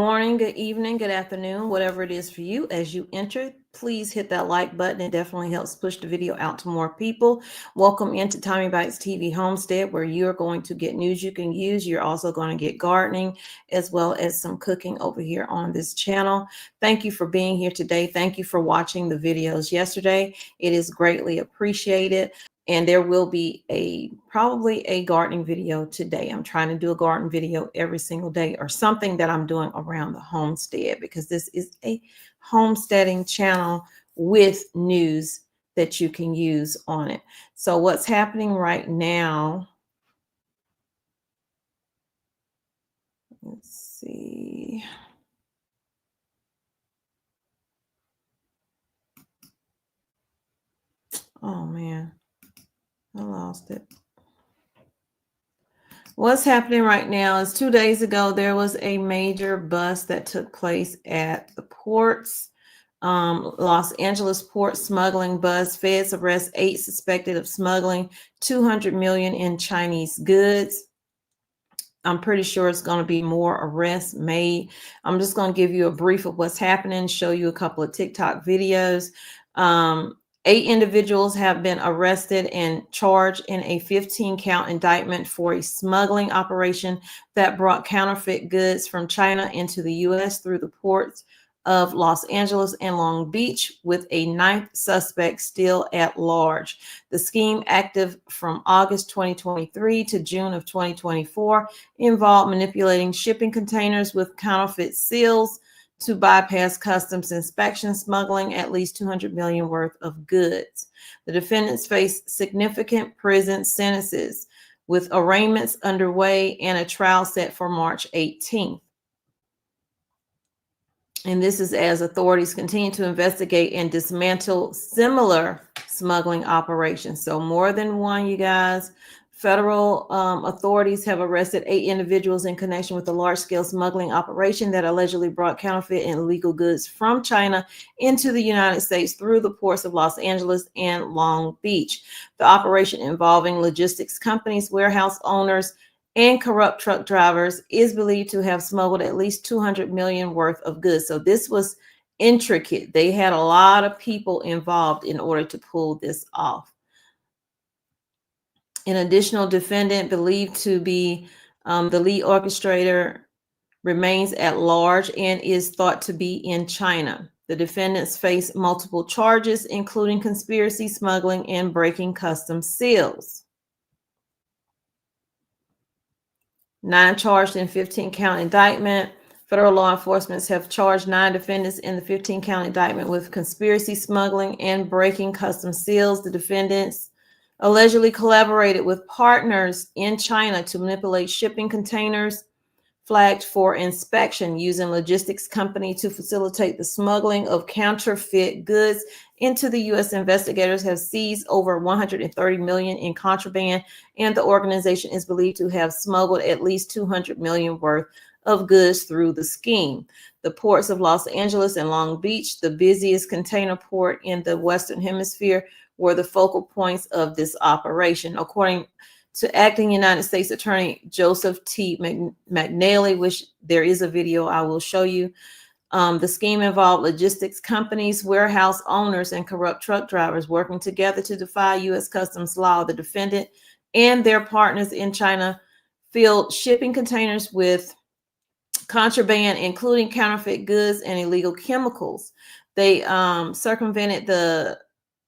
Morning, good evening, good afternoon, whatever it is for you. As you enter, please hit that like button. It definitely helps push the video out to more people. Welcome into Tommy Bites TV Homestead, where you're going to get news you can use. You're also going to get gardening as well as some cooking over here on this channel. Thank you for being here today. Thank you for watching the videos yesterday. It is greatly appreciated. And there will be probably a gardening video today. I'm trying to do a garden video every single day, or something that I'm doing around the homestead, because this is a homesteading channel with news that you can use on it. So what's happening right now? Let's see. Oh man, I lost it. What's happening right now is 2 days ago, there was a major bust that took place at the ports. Los Angeles port smuggling bust. Feds arrest 8 suspected of smuggling 200 million in Chinese goods. I'm pretty sure it's going to be more arrests made. I'm just going to give you a brief of what's happening, show you a couple of TikTok videos. 8 individuals have been arrested and charged in a 15-count indictment for a smuggling operation that brought counterfeit goods from China into the U.S. through the ports of Los Angeles and Long Beach, with a 9th suspect still at large. The scheme, active from August 2023 to June of 2024, involved manipulating shipping containers with counterfeit seals to bypass customs inspection, smuggling at least 200 million worth of goods. The defendants face significant prison sentences, with arraignments underway and a trial set for March 18th. And this is as authorities continue to investigate and dismantle similar smuggling operations. So more than one, you guys. Federal authorities have arrested 8 individuals in connection with a large-scale smuggling operation that allegedly brought counterfeit and illegal goods from China into the United States through the ports of Los Angeles and Long Beach. The operation, involving logistics companies, warehouse owners, and corrupt truck drivers, is believed to have smuggled at least 200 million worth of goods. So this was intricate. They had a lot of people involved in order to pull this off. An additional defendant, believed to be the lead orchestrator, remains at large and is thought to be in China. The defendants face multiple charges, including conspiracy, smuggling, and breaking customs seals. 9 charged in 15-count indictment. Federal law enforcement have charged 9 defendants in the 15-count indictment with conspiracy, smuggling, and breaking customs seals. The defendants allegedly collaborated with partners in China to manipulate shipping containers flagged for inspection, using logistics company to facilitate the smuggling of counterfeit goods into the U.S. Investigators have seized over 130 million in contraband, and the organization is believed to have smuggled at least 200 million worth of goods through the scheme. The ports of Los Angeles and Long Beach, the busiest container port in the Western Hemisphere, were the focal points of this operation, according to Acting United States Attorney Joseph T. McNally, which there is a video I will show you. The scheme involved logistics companies, warehouse owners, and corrupt truck drivers working together to defy U.S. customs law. The defendant and their partners in China filled shipping containers with contraband, including counterfeit goods and illegal chemicals. They circumvented the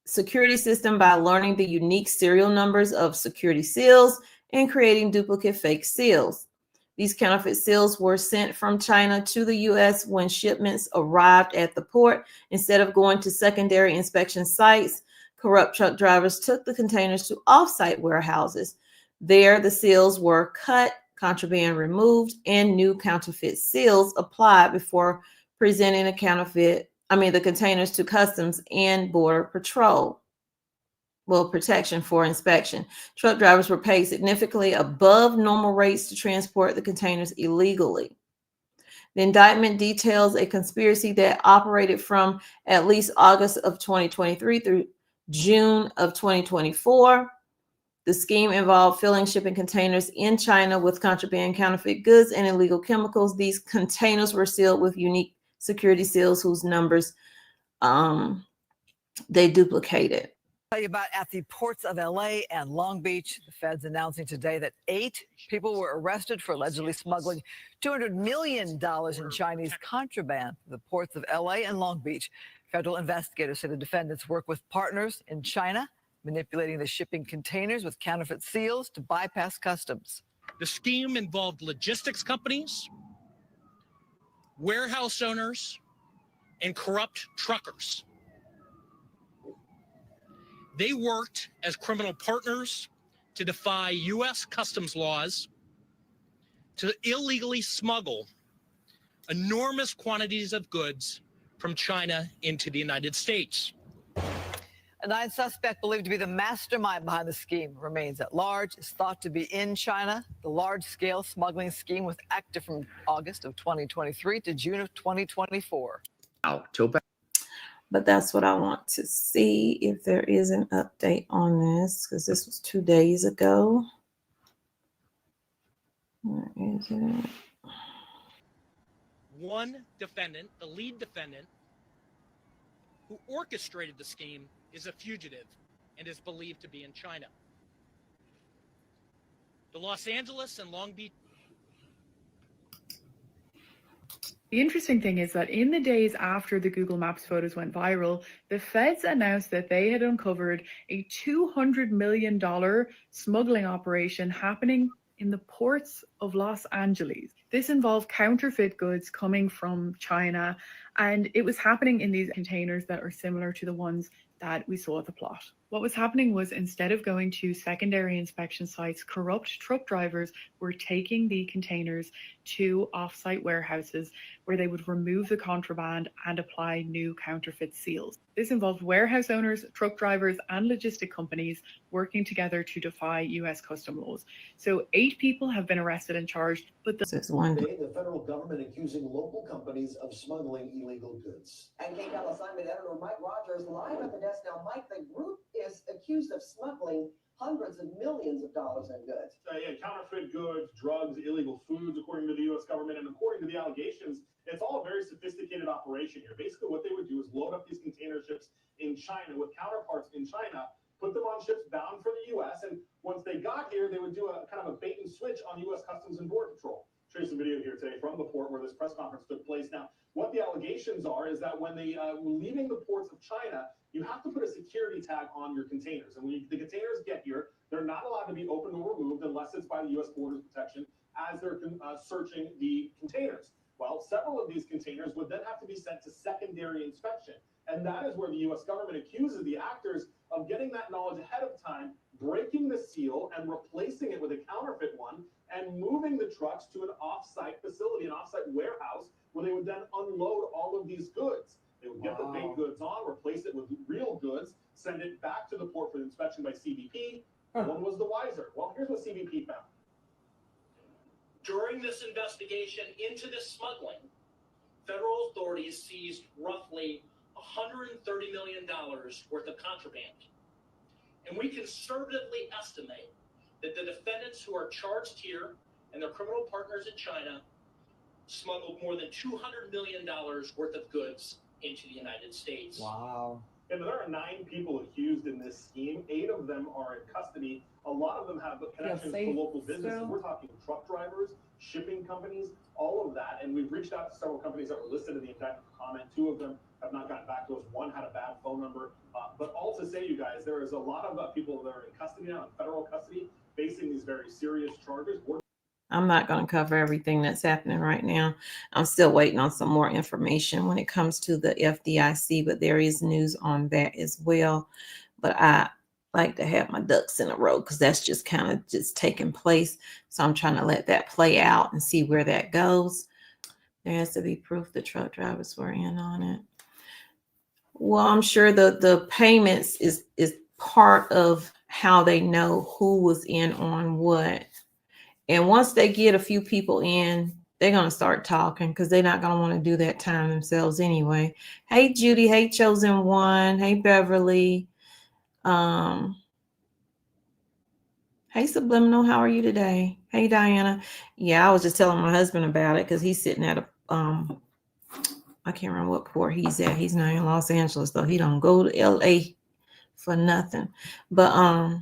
security system by learning the unique serial numbers of security seals and creating duplicate fake seals. These counterfeit seals were sent from China to the U.S. when shipments arrived at the port. Instead of going to secondary inspection sites, corrupt truck drivers took the containers to off-site warehouses. There, the seals were cut, contraband removed, and new counterfeit seals applied before presenting the containers to Customs and Border Patrol. Protection for inspection. Truck drivers were paid significantly above normal rates to transport the containers illegally. The indictment details a conspiracy that operated from at least August of 2023 through June of 2024. The scheme involved filling shipping containers in China with contraband, counterfeit goods, and illegal chemicals. These containers were sealed with unique security seals whose numbers they duplicated. Tell you about at the ports of LA and Long Beach. The feds announcing today that 8 people were arrested for allegedly smuggling $200 million in Chinese contraband to the ports of LA and Long Beach. Federal investigators say the defendants work with partners in China, manipulating the shipping containers with counterfeit seals to bypass customs. The scheme involved logistics companies, warehouse owners, and corrupt truckers. They worked as criminal partners to defy U.S. customs laws, to illegally smuggle enormous quantities of goods from China into the United States. A 9th suspect believed to be the mastermind behind the scheme remains at large, is thought to be in China. The large-scale smuggling scheme was active from August of 2023 to June of 2024. But that's what I want to see, if there is an update on this, because this was 2 days ago. Where is it? One defendant, the lead defendant, who orchestrated the scheme, is a fugitive and is believed to be in China. The Los Angeles and Long Beach. The interesting thing is that in the days after the Google Maps photos went viral, the feds announced that they had uncovered a $200 million smuggling operation happening in the ports of Los Angeles. This involved counterfeit goods coming from China, and it was happening in these containers that are similar to the ones that we saw at the plot. What was happening was, instead of going to secondary inspection sites, corrupt truck drivers were taking the containers to off-site warehouses where they would remove the contraband and apply new counterfeit seals. This involved warehouse owners, truck drivers, and logistic companies working together to defy U.S. custom laws. So 8 people have been arrested and charged, but This is one. Today, the federal government accusing local companies of smuggling illegal goods. And KCAL assignment editor Mike Rogers live at the desk now. Mike, the group is accused of smuggling hundreds of millions of dollars in goods. Counterfeit goods, drugs, illegal foods, according to the U.S. government, and according to the allegations, it's all a very sophisticated operation here. Basically, what they would do is load up these container ships in China with counterparts in China, put them on ships bound for the U.S., and once they got here, they would do a kind of a bait and switch on U.S. Customs and Border Patrol. Show you some video here today from the port where this press conference took place. Now, what the allegations are is that when they were leaving the ports of China, you have to put a security tag on your containers. And when the containers get here, they're not allowed to be opened or removed unless it's by the U.S. Borders Protection as they're searching the containers. Well, several of these containers would then have to be sent to secondary inspection. And that is where the U.S. government accuses the actors of getting that knowledge ahead of time, breaking the seal and replacing it with a counterfeit one, and moving the trucks to an off-site facility, an off-site warehouse, where they would then unload all of these goods. They would get the fake goods on, replace it with real goods, send it back to the port for inspection by CBP. One was the wiser. Well, here's what CBP found. During this investigation into this smuggling, federal authorities seized roughly $130 million worth of contraband. And we conservatively estimate that the defendants who are charged here and their criminal partners in China smuggled more than $200 million worth of goods into the United States. Wow. And there are 9 people accused in this scheme. 8 of them are in custody. A lot of them have connections to local businesses. We're talking truck drivers, shipping companies, all of that. And we've reached out to several companies that were listed in the indictment for comment. 2 of them have not gotten back to us. 1 had a bad phone number. But all to say, you guys, there is a lot of people that are in custody now, in federal custody, facing these very serious charges. I'm not going to cover everything that's happening right now. I'm still waiting on some more information when it comes to the FDIC, but there is news on that as well. But I like to have my ducks in a row because that's just kind of just taking place. So I'm trying to let that play out and see where that goes. There has to be proof the truck drivers were in on it. Well, I'm sure the payments is part of how they know who was in on what. And once they get a few people in, they're going to start talking because they're not going to want to do that time themselves anyway. Hey, Judy. Hey, Chosen One. Hey, Beverly. Hey, Subliminal, how are you today? Hey, Diana. Yeah, I was just telling my husband about it because he's sitting at a I can't remember what port he's at. He's not in Los Angeles, though. He don't go to LA for nothing. But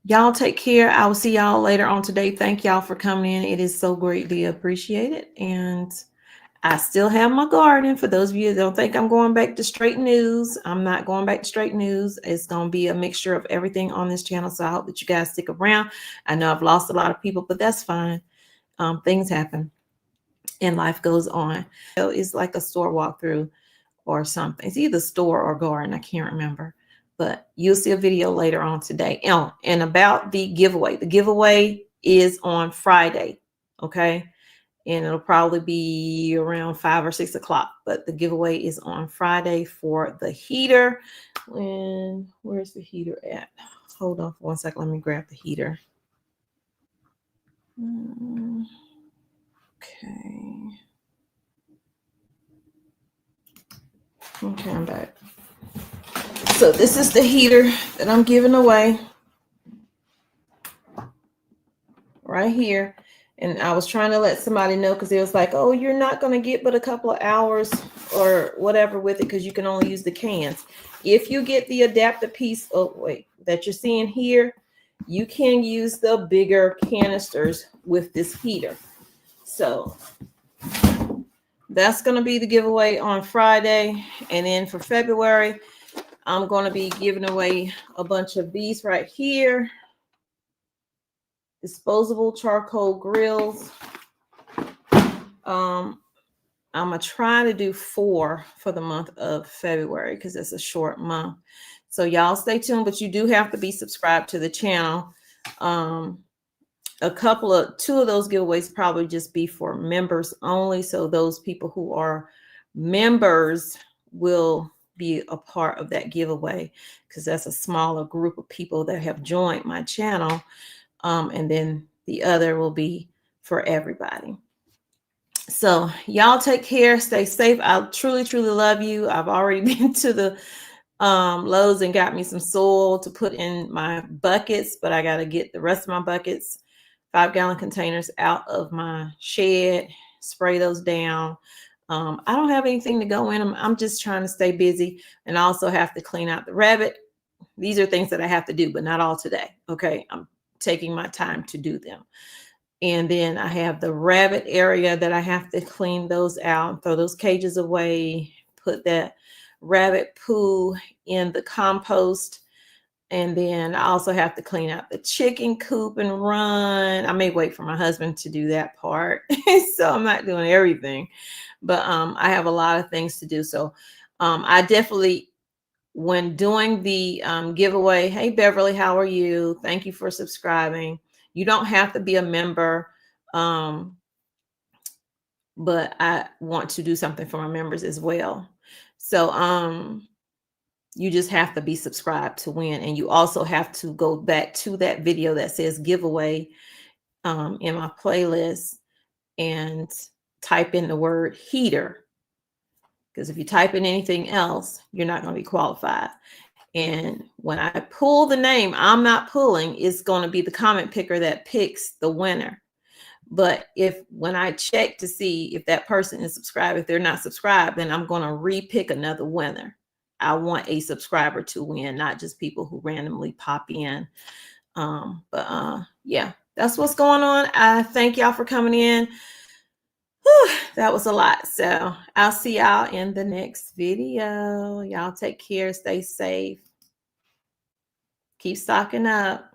y'all take care. I will see y'all later on today. Thank y'all for coming in. It is so greatly appreciated. And I still have my garden. For those of you that don't think I'm going back to straight news, I'm not going back to straight news. It's going to be a mixture of everything on this channel. So I hope that you guys stick around. I know I've lost a lot of people, but that's fine. Things happen and life goes on. So it's like a store walkthrough or something. It's either store or garden. I can't remember. But you'll see a video later on today. Oh, and about the giveaway. The giveaway is on Friday. Okay. And it'll probably be around 5 or 6 o'clock. But the giveaway is on Friday for the heater. Where's the heater at? Hold on for 1 second. Let me grab the heater. Okay. Okay, I'm back. So this is the heater that I'm giving away right here. And I was trying to let somebody know because it was like, oh, you're not going to get but a couple of hours or whatever with it because you can only use the cans. If you get the adapter piece, that you're seeing here, you can use the bigger canisters with this heater. So that's going to be the giveaway on Friday. And then for February, I'm going to be giving away a bunch of these right here. Disposable charcoal grills. I'm going to try to do 4 for the month of February because it's a short month. So y'all stay tuned, but you do have to be subscribed to the channel. 2 of those giveaways probably just be for members only. So those people who are members will be a part of that giveaway because that's a smaller group of people that have joined my channel. And then the other will be for everybody. So y'all take care, stay safe. I truly, truly love you. I've already been to the Lowe's and got me some soil to put in my buckets, but I got to get the rest of my buckets, 5-gallon containers, out of my shed, spray those down. I don't have anything to go in them. I'm just trying to stay busy and also have to clean out the rabbit. These are things that I have to do, but not all today. Okay. I'm taking my time to do them. And then I have the rabbit area that I have to clean those out, throw those cages away, put that rabbit poo in the compost. And then I also have to clean out the chicken coop and run. I may wait for my husband to do that part. So I'm not doing everything, but I have a lot of things to do. So I definitely, when doing the giveaway, hey, Beverly, how are you? Thank you for subscribing. You don't have to be a member, but I want to do something for my members as well. So you just have to be subscribed to win. And you also have to go back to that video that says giveaway in my playlist and type in the word heater. Because if you type in anything else, you're not going to be qualified. And when I pull the name, I'm not pulling, it's going to be the comment picker that picks the winner. But when I check to see if that person is subscribed, if they're not subscribed, then I'm going to re-pick another winner. I want a subscriber to win, not just people who randomly pop in. Yeah, that's what's going on. I thank y'all for coming in. Whew, that was a lot. So I'll see y'all in the next video. Y'all take care. Stay safe. Keep stocking up.